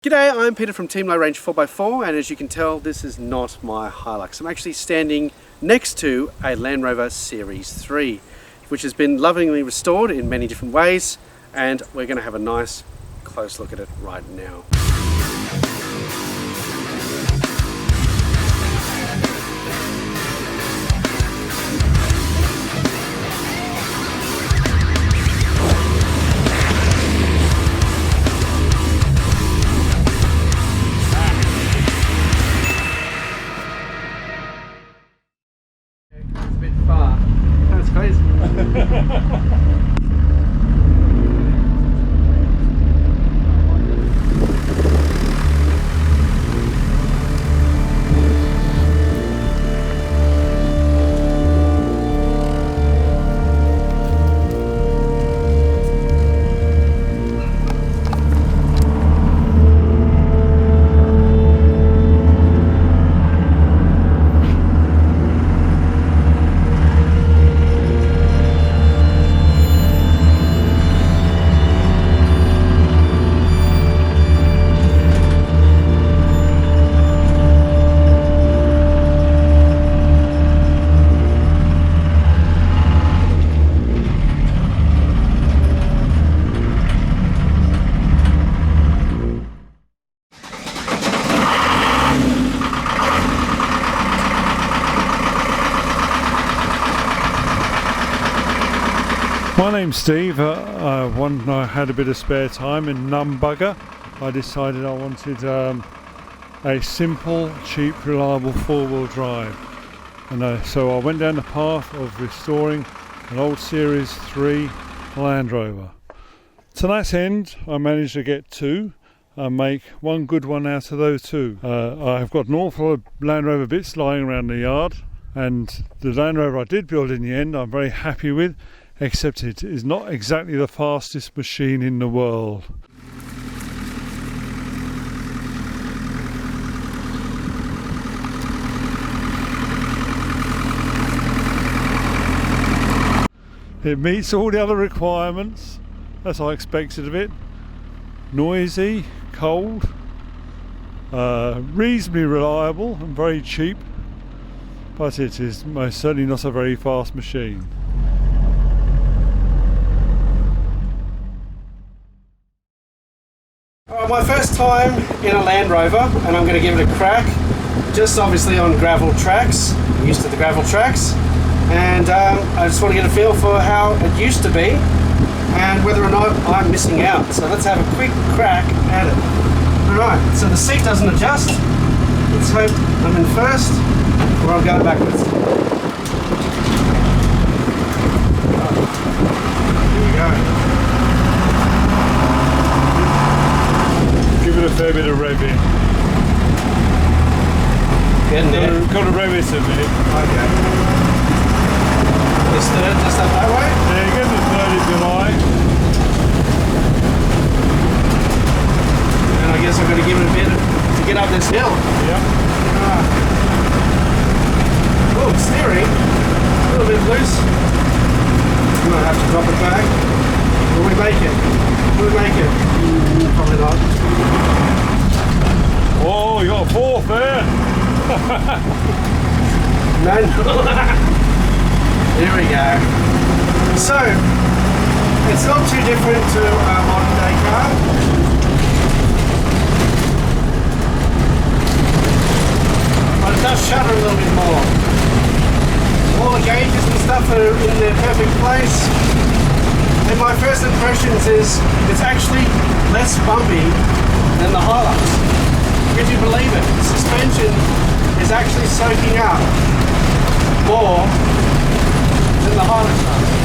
G'day, I'm Peter from Team Low Range 4x4, and as you can tell, this is not my Hilux. I'm actually standing next to a Land Rover Series 3, which has been lovingly restored in many different ways, and we're going to have a nice close look at it right now. That's crazy. My name's Steve. When I had a bit of spare time in Numbugger, I decided I wanted a simple, cheap, reliable four-wheel drive. And so I went down the path of restoring an old Series 3 Land Rover. To that end, I managed to get two and make one good one out of those two. I've got an awful lot of Land Rover bits lying around the yard, and the Land Rover I did build in the end I'm very happy with, except it is not exactly the fastest machine in the world. It meets all the other requirements as I expected of it. Noisy, cold, reasonably reliable and very cheap, but it is most certainly not a very fast machine. My first time in a Land Rover, and I'm going to give it a crack, just obviously on gravel tracks. I'm used to the gravel tracks, and I just want to get a feel for how it used to be and whether or not I'm missing out. So let's have a quick crack at it. Alright, so the seat doesn't adjust. Let's hope I'm in first or I'm going backwards. Here we go. Give it a fair bit of rev in. Getting there. Got to rev it a bit. Okay. Just up that way? Yeah, you get the third if you like. And I guess I'm going to give it a bit to get up this hill. Yep. Oh, steering. A little bit loose. I'm going to have to drop it back. Will we make it? Will we make it? Probably not. Oh, you got a fourth there. Manual. Here we go. So, it's not too different to a modern day car. But it does shudder a little bit more. All the gauges and stuff are in their perfect place. And my first impressions is it's actually less bumpy than the Hilux. If you believe it, the suspension is actually soaking up more than the Hilux does.